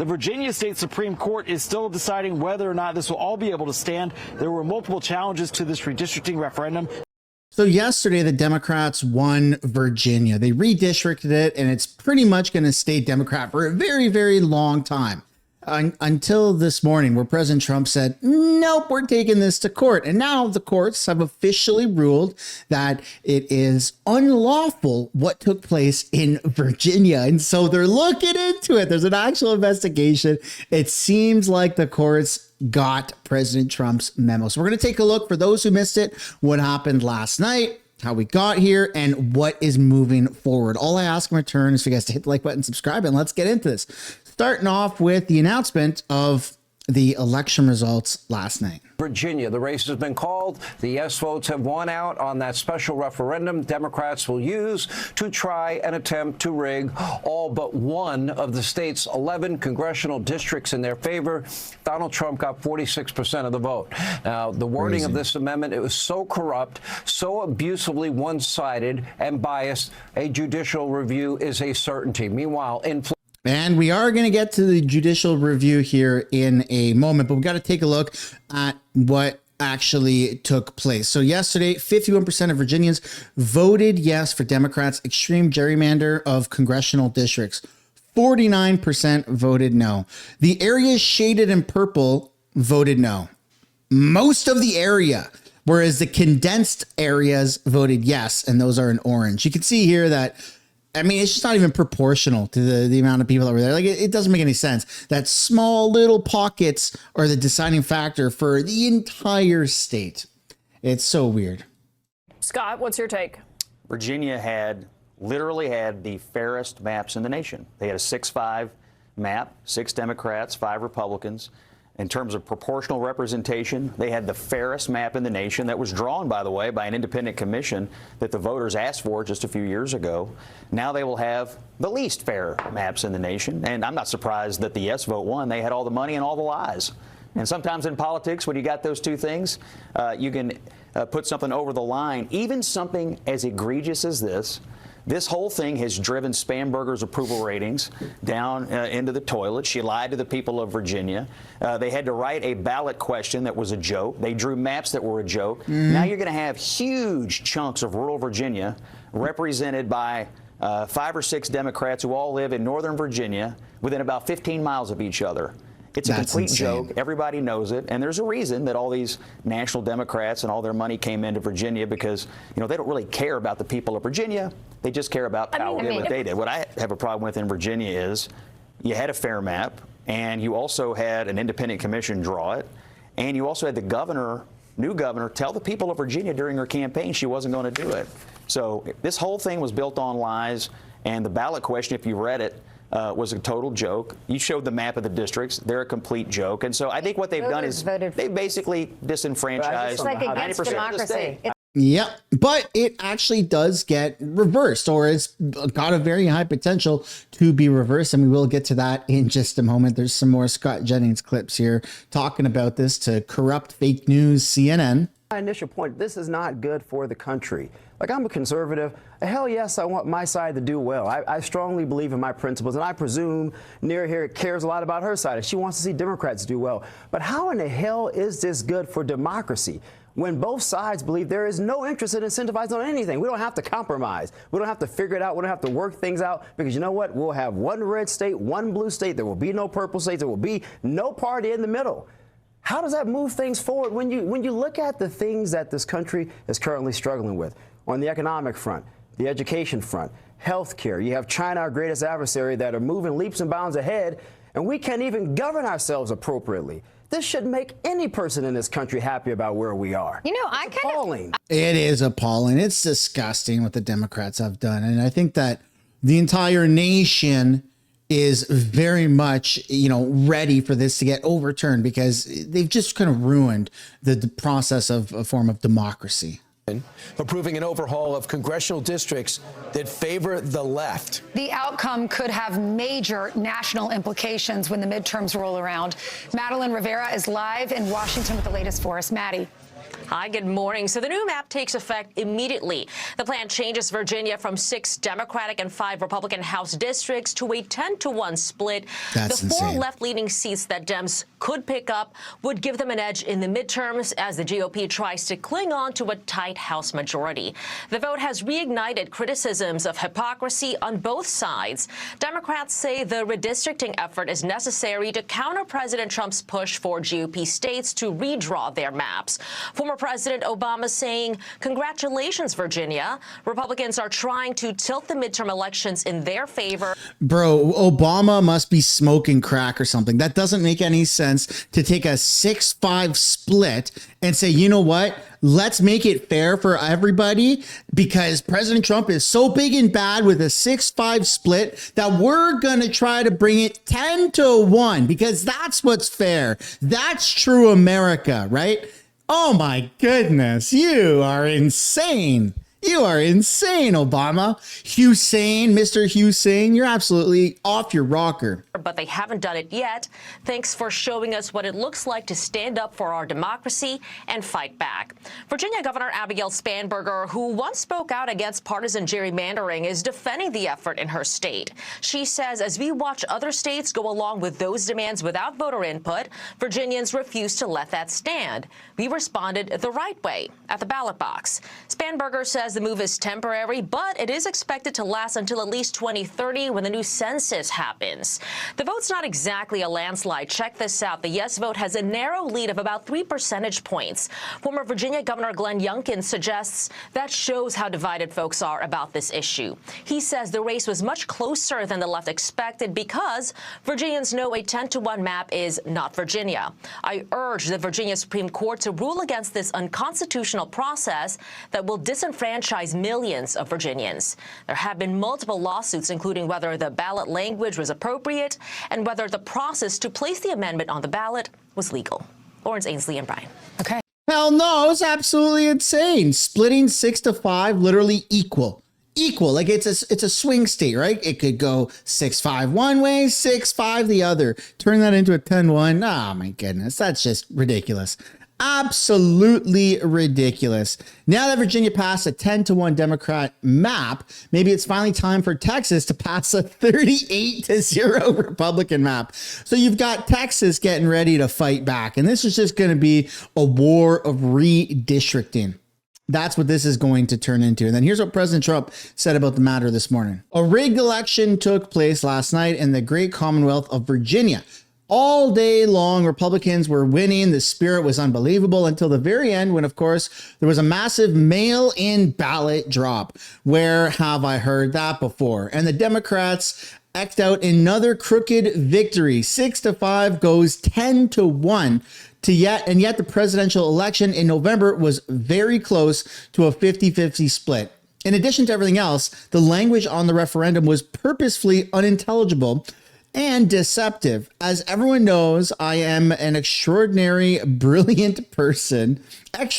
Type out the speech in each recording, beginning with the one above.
The Virginia State Supreme Court is still deciding whether or not this will all be able to stand. There were multiple challenges to this redistricting referendum. So yesterday, the Democrats won Virginia. They redistricted it, and it's pretty much going to stay Democrat for a very, very long time. Until this morning, where President Trump said, nope, we're taking this to court. And now the courts have officially ruled that it is unlawful what took place in Virginia. And so they're looking into it. There's an actual investigation. It seems like the courts got President Trump's memo. So we're going to take a look, for those who missed it, what happened last night, how we got here, and what is moving forward. All I ask in return is for you guys to hit the like button, subscribe, and let's get into this. Starting off with the announcement of the election results last night. Virginia, the race has been called. The yes votes have won out on that special referendum Democrats will use to try and attempt to rig all but one of the state's 11 congressional districts in their favor. Donald Trump got 46% of the vote. Now, the wording of this amendment, it was so corrupt, so abusively one-sided and biased, a judicial review is a certainty. Meanwhile, and we are going to get to the judicial review here in a moment, but we've got to take a look at what actually took place. So yesterday, 51% of Virginians voted yes for Democrats' extreme gerrymander of congressional districts. 49% voted no. The areas shaded in purple voted no. Most of the area, whereas the condensed areas voted yes, and those are in orange. You can see here that, I mean, it's just not even proportional to the amount of people that were there. Like, it doesn't make any sense. That small little pockets are the deciding factor for the entire state. It's so weird. Scott, what's your take? Virginia literally had the fairest maps in the nation. They had a 6-5 map, 6 Democrats, 5 Republicans. In terms of proportional representation, they had the fairest map in the nation that was drawn, by the way, by an independent commission that the voters asked for just a few years ago. Now they will have the least fair maps in the nation. And I'm not surprised that the yes vote won. They had all the money and all the lies. And sometimes in politics, when you got those two things, you can put something over the line. Even something as egregious as this. This whole thing has driven Spamberger's approval ratings down into the toilet. She lied to the people of Virginia. They had to write a ballot question that was a joke. They drew maps that were a joke. Now you're going to have huge chunks of rural Virginia represented by 5 or 6 Democrats who all live in northern Virginia within about 15 miles of each other. It's a complete joke. Everybody knows it. And there's a reason that all these national Democrats and all their money came into Virginia, because, you know, they don't really care about the people of Virginia. They just care about power. What they did. What I have a problem with in Virginia is you had a fair map, and you also had an independent commission draw it, and you also had the governor, new governor, tell the people of Virginia during her campaign she wasn't going to do it. So this whole thing was built on lies, and the ballot question, if you read it, was a total joke. You showed the map of the districts. They're a complete joke. And so I think what they've done is they basically disenfranchised 90% of the state. Yep, but it actually does get reversed, or it's got a very high potential to be reversed, and we will get to that in just a moment. There's some more Scott Jennings clips here talking about this to corrupt fake news CNN. My initial point, this is not good for the country. Like, I'm a conservative. Hell yes, I want my side to do well. I strongly believe in my principles, and I presume Near here cares a lot about her side, and she wants to see Democrats do well. But how in the hell is this good for democracy when both sides believe there is no interest in incentivizing on anything? We don't have to compromise. We don't have to figure it out. We don't have to work things out, because you know what? We'll have one red state, one blue state. There will be no purple states. There will be no party in the middle. How does that move things forward when you look at the things that this country is currently struggling with? On the economic front, the education front, health care. You have China, our greatest adversary, that are moving leaps and bounds ahead, and we can't even govern ourselves appropriately. This should make any person in this country happy about where we are. You know, I kind of... It is appalling. It's disgusting what the Democrats have done. And I think that the entire nation is very much, you know, ready for this to get overturned, because they've just kind of ruined the process of a form of democracy. Approving an overhaul of congressional districts that favor the left. The outcome could have major national implications when the midterms roll around. Madeline Rivera is live in Washington with the latest for us. Maddie. Hi, good morning. So the new map takes effect immediately. The plan changes Virginia from 6 Democratic and 5 Republican House districts to a 10-to-1 split. That's the 4 insane. left-leaning seats that Dems could pick up would give them an edge in the midterms as the GOP tries to cling on to a tight House majority. The vote has reignited criticisms of hypocrisy on both sides. Democrats say the redistricting effort is necessary to counter President Trump's push for GOP states to redraw their maps. Former President Obama saying, "Congratulations, Virginia." Republicans are trying to tilt the midterm elections in their favor. Bro, Obama must be smoking crack or something. That doesn't make any sense to take a 6-5 split and say, you know what? Let's make it fair for everybody because President Trump is so big and bad with a 6-5 split that we're going to try to bring it 10-1 because that's what's fair. That's true America, right? Oh my goodness, you are insane. You are insane, Obama. Hussein, Mr. Hussein, you're absolutely off your rocker. But they haven't done it yet. Thanks for showing us what it looks like to stand up for our democracy and fight back. Virginia Governor Abigail Spanberger, who once spoke out against partisan gerrymandering, is defending the effort in her state. She says as we watch other states go along with those demands without voter input, Virginians refuse to let that stand. We responded the right way at the ballot box. Spanberger says the move is temporary, but it is expected to last until at least 2030 when the new census happens. The vote's not exactly a landslide. Check this out. The yes vote has a narrow lead of about 3 percentage points. Former Virginia Governor Glenn Youngkin suggests that shows how divided folks are about this issue. He says the race was much closer than the left expected because Virginians know a 10-to-1 map is not Virginia. I urge the Virginia Supreme Court to rule against this unconstitutional process that will disenfranchise millions of Virginians. There have been multiple lawsuits, including whether the ballot language was appropriate and whether the process to place the amendment on the ballot was legal. Lawrence, Ainsley, and Brian. Okay. Hell no, it's absolutely insane. Splitting 6-5, literally equal. Like it's a swing state, right? It could go 6-5 one way, 6-5 the other. Turn that into a 10-1. Oh my goodness, that's just ridiculous. Absolutely ridiculous. Now that Virginia passed a 10-1 Democrat map, maybe it's finally time for Texas to pass a 38-0 Republican map. So you've got Texas getting ready to fight back. And this is just going to be a war of redistricting. That's what this is going to turn into. And then here's what President Trump said about the matter this morning. A rigged election took place last night in the great Commonwealth of Virginia. All day long, Republicans were winning. The spirit was unbelievable until the very end when, of course, there was a massive mail-in ballot drop. Where have I heard that before? And the Democrats eked out another crooked victory. 6-5 goes 10-1. Yet the presidential election in November was very close to a 50-50 split. In addition to everything else, the language on the referendum was purposefully unintelligible and deceptive. As everyone knows, I am an extraordinary, brilliant person, and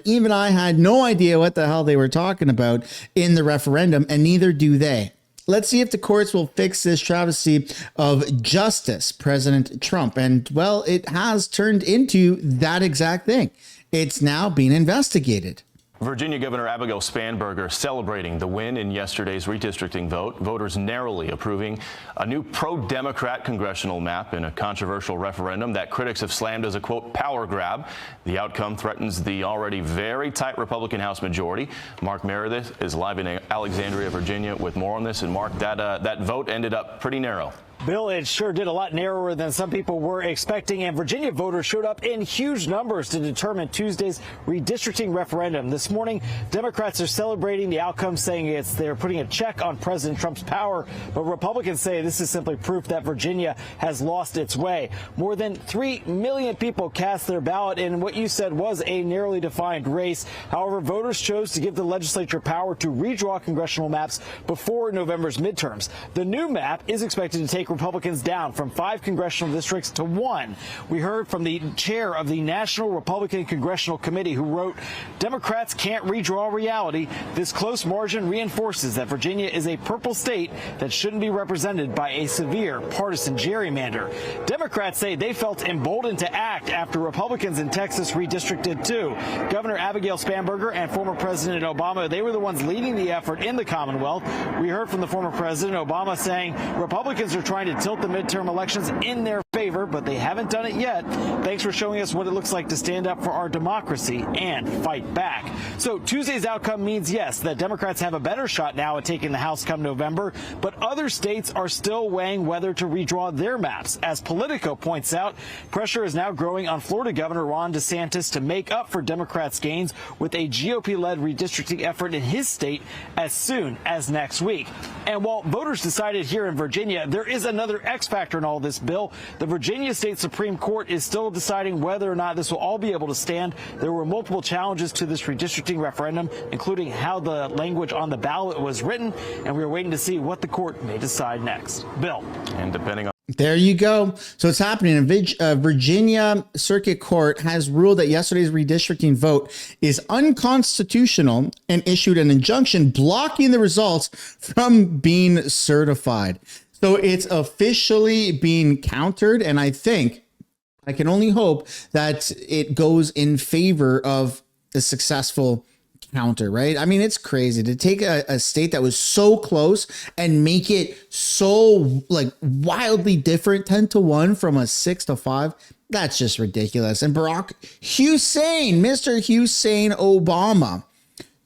even I had no idea what the hell they were talking about in the referendum, and neither do they. Let's see if the courts will fix this travesty of justice, President Trump. And, well, it has turned into that exact thing. It's now being investigated. Virginia Governor Abigail Spanberger celebrating the win in yesterday's redistricting vote. Voters narrowly approving a new pro-Democrat congressional map in a controversial referendum that critics have slammed as a, quote, power grab. The outcome threatens the already very tight Republican House majority. Mark Meredith is live in Alexandria, Virginia with more on this. And Mark, that vote ended up pretty narrow. Bill, it sure did a lot narrower than some people were expecting, and Virginia voters showed up in huge numbers to determine Tuesday's redistricting referendum. This morning, Democrats are celebrating the outcome, saying they're putting a check on President Trump's power, but Republicans say this is simply proof that Virginia has lost its way. More than 3 million people cast their ballot in what you said was a narrowly defined race. However, voters chose to give the legislature power to redraw congressional maps before November's midterms. The new map is expected to take take Republicans down from 5 congressional districts to 1. We heard from the chair of the National Republican Congressional Committee, who wrote, Democrats can't redraw reality. This close margin reinforces that Virginia is a purple state that shouldn't be represented by a severe partisan gerrymander. Democrats say they felt emboldened to act after Republicans in Texas redistricted too. Governor Abigail Spanberger and former President Obama, they were the ones leading the effort in the Commonwealth. We heard from the former President Obama saying Republicans are trying to tilt the midterm elections in their favor, but they haven't done it yet. Thanks for showing us what it looks like to stand up for our democracy and fight back. So Tuesday's outcome means, yes, that Democrats have a better shot now at taking the House come November, but other states are still weighing whether to redraw their maps. As Politico points out, pressure is now growing on Florida Governor Ron DeSantis to make up for Democrats' gains with a GOP-led redistricting effort in his state as soon as next week. And while voters decided here in Virginia, there is another X factor in all this, Bill. The Virginia State Supreme Court is still deciding whether or not this will all be able to stand. There were multiple challenges to this redistricting referendum, including how the language on the ballot was written, and we're waiting to see what the court may decide next. Bill. And depending on There you go. So it's happening. Virginia Circuit Court has ruled that yesterday's redistricting vote is unconstitutional and issued an injunction blocking the results from being certified. So it's officially being countered, and I can only hope that it goes in favor of the successful counter, right? I mean, it's crazy to take a state that was so close and make it so like wildly different, 10-1 from a 6-5. That's just ridiculous. And Barack Hussein, Mr. Hussein Obama,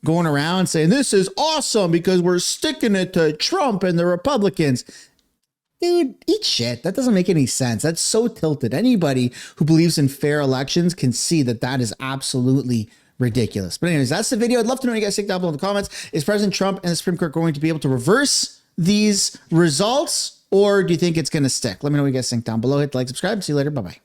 going around saying this is awesome because we're sticking it to Trump and the Republicans. Dude, eat shit. That doesn't make any sense. That's so tilted. Anybody who believes in fair elections can see that that is absolutely ridiculous. But anyways, that's the video. I'd love to know what you guys think down below in the comments. Is President Trump and the Supreme Court going to be able to reverse these results, or do you think it's going to stick? Let me know what you guys think down below. Hit the like, subscribe. See you later. Bye-bye.